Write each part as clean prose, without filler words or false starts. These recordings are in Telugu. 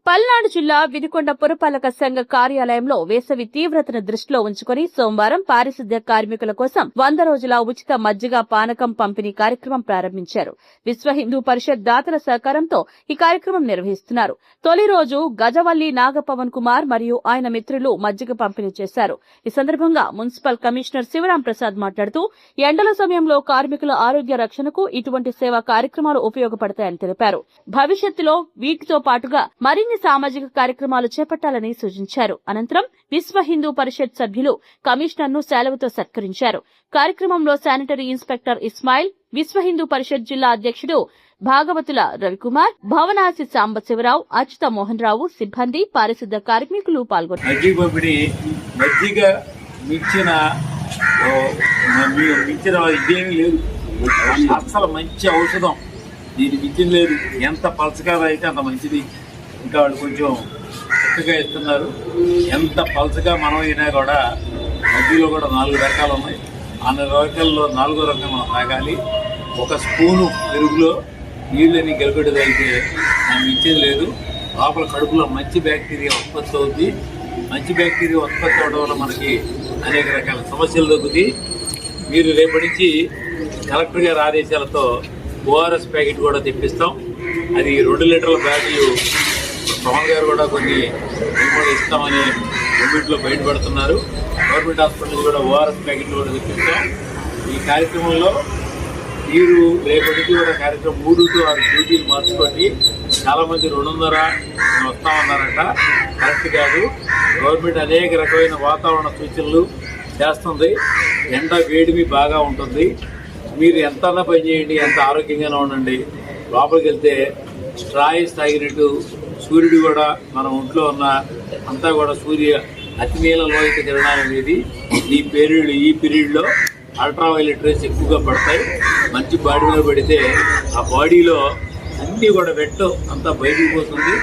పల్నాడు జిల్లా వినుకొండ పురపాలక సంఘ కార్యాలయంలో వేసవి తీవ్రతను దృష్టిలో ఉంచుకుని సోమవారం పారిశుద్ధ్య కార్మికుల కోసం 100 రోజుల ఉచిత మజ్జిగ పానకం పంపిణీ కార్యక్రమం ప్రారంభించారు. విశ్వ హిందూ పరిషత్ దాతల సహకారంతో ఈ కార్యక్రమం నిర్వహిస్తున్నారు. తొలి రోజు గజవల్లి నాగపవన్ కుమార్ మరియు ఆయన మిత్రులు మజ్జిగ పంపిణీ చేశారు. ఈ సందర్భంగా మున్సిపల్ కమిషనర్ శివరాం ప్రసాద్ మాట్లాడుతూ ఎండల సమయంలో కార్మికుల ఆరోగ్య రక్షణకు ఇటువంటి సేవా కార్యక్రమాలు ఉపయోగపడతాయని తెలిపారు. భవిష్యత్తులో వీటితో పాటుగా మరిన్ని సామాజిక కార్యక్రమాలు చేపట్టాలని సూచించారు. అనంతరం విశ్వ హిందూ పరిషత్ సభ్యులు కమిషనర్ ను సెలవుతో సత్కరించారు. కార్యక్రమంలో శానిటరీ ఇన్స్పెక్టర్ ఇస్మాయిల్, విశ్వ హిందూ పరిషత్ జిల్లా అధ్యక్షుడు భాగవతుల రవికుమార్, భవనాసి సాంబశివరావు, అచ్యుత మోహన్ రావు, సిబ్బంది, పారిశుద్ధ్య కార్మికులు పాల్గొన్నారు. అసలు మంచి ఔషధం, దీని మించిన లేదు. ఎంత పలచగా అయితే అంత మంచిది. ఇంకా వాళ్ళు కొంచెం చక్కగా ఇస్తున్నారు. ఎంత పలచగా మనం అయినా కూడా మధ్యలో కూడా 4 రకాలు ఉన్నాయి. ఆ 4 రకాల్లో 4వ రకం మనం తాగాలి. ఒక స్పూను పెరుగులో నీళ్ళని గెలగొట్టి తాగితే మనం ఇచ్చేది లేదు. లోపల కడుపులో మంచి బ్యాక్టీరియా ఉత్పత్తి అవుతుంది. మంచి బ్యాక్టీరియా ఉత్పత్తి అవడం వల్ల మనకి అనేక రకాల సమస్యలు తగ్గుతాయి. మీరు రేపటి నుంచి కలెక్టర్ గారి ఆదేశాలతో ఓఆర్ఎస్ ప్యాకెట్ కూడా తెప్పిస్తాం. అది 2 లీటర్ల బ్యాగులు పవన్ గారు కూడా కొన్ని ఇస్తామని గవర్నమెంట్లో బయటపడుతున్నారు. గవర్నమెంట్ హాస్పిటల్ కూడా ఓఆర్ఎస్ ప్యాకెట్లు కూడా తెప్పిస్తాం. ఈ కార్యక్రమంలో మీరు రేపటి నుంచి కూడా కార్యక్రమం 3 to 6 డ్యూటీలు మార్చుకోండి. చాలామంది 200 వస్తామన్నారంట. కరెక్ట్ కాదు. గవర్నమెంట్ అనేక రకమైన వాతావరణ సూచనలు చేస్తుంది. ఎండ వేడిమి బాగా ఉంటుంది. మీరు ఎంతన్నా పని చేయండి, ఎంత ఆరోగ్యంగానే ఉండండి. లోపలికి వెళ్తే స్ట్రాయిస్ తాగినట్టు సూర్యుడు కూడా మన ఒంట్లో ఉన్న అంతా కూడా సూర్య అతినీల లోహిత కిరణాలు అనేది ఈ పీరియడ్లో అల్ట్రావైలెట్ రేస్ ఎక్కువగా పడతాయి. మంచి బాడీ మీద పడితే ఆ బాడీలో అన్నీ కూడా వెట్ అంతా బయటికి పోతుంది.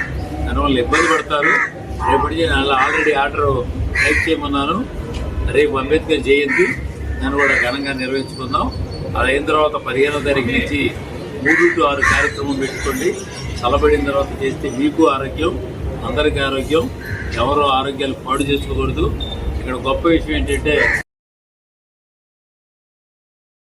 దానివల్ల ఇబ్బంది పడతారు. రేపటి నేను ఆల్రెడీ ఆర్డర్ టైప్ చేయమన్నాను. రేపు అంబేద్కర్ జయంతి, దాన్ని కూడా ఘనంగా నిర్వహించుకుందాం. అది అయిన తర్వాత 15వ తారీఖు నుంచి 3 to 6 కార్యక్రమం పెట్టుకోండి. చల్లబడిన తర్వాత చేస్తే మీకు ఆరోగ్యం, అందరికీ ఆరోగ్యం. ఎవరో ఆరోగ్యాలు పాడు చేసుకోకూడదు. ఇక్కడ గొప్ప విషయం ఏంటంటే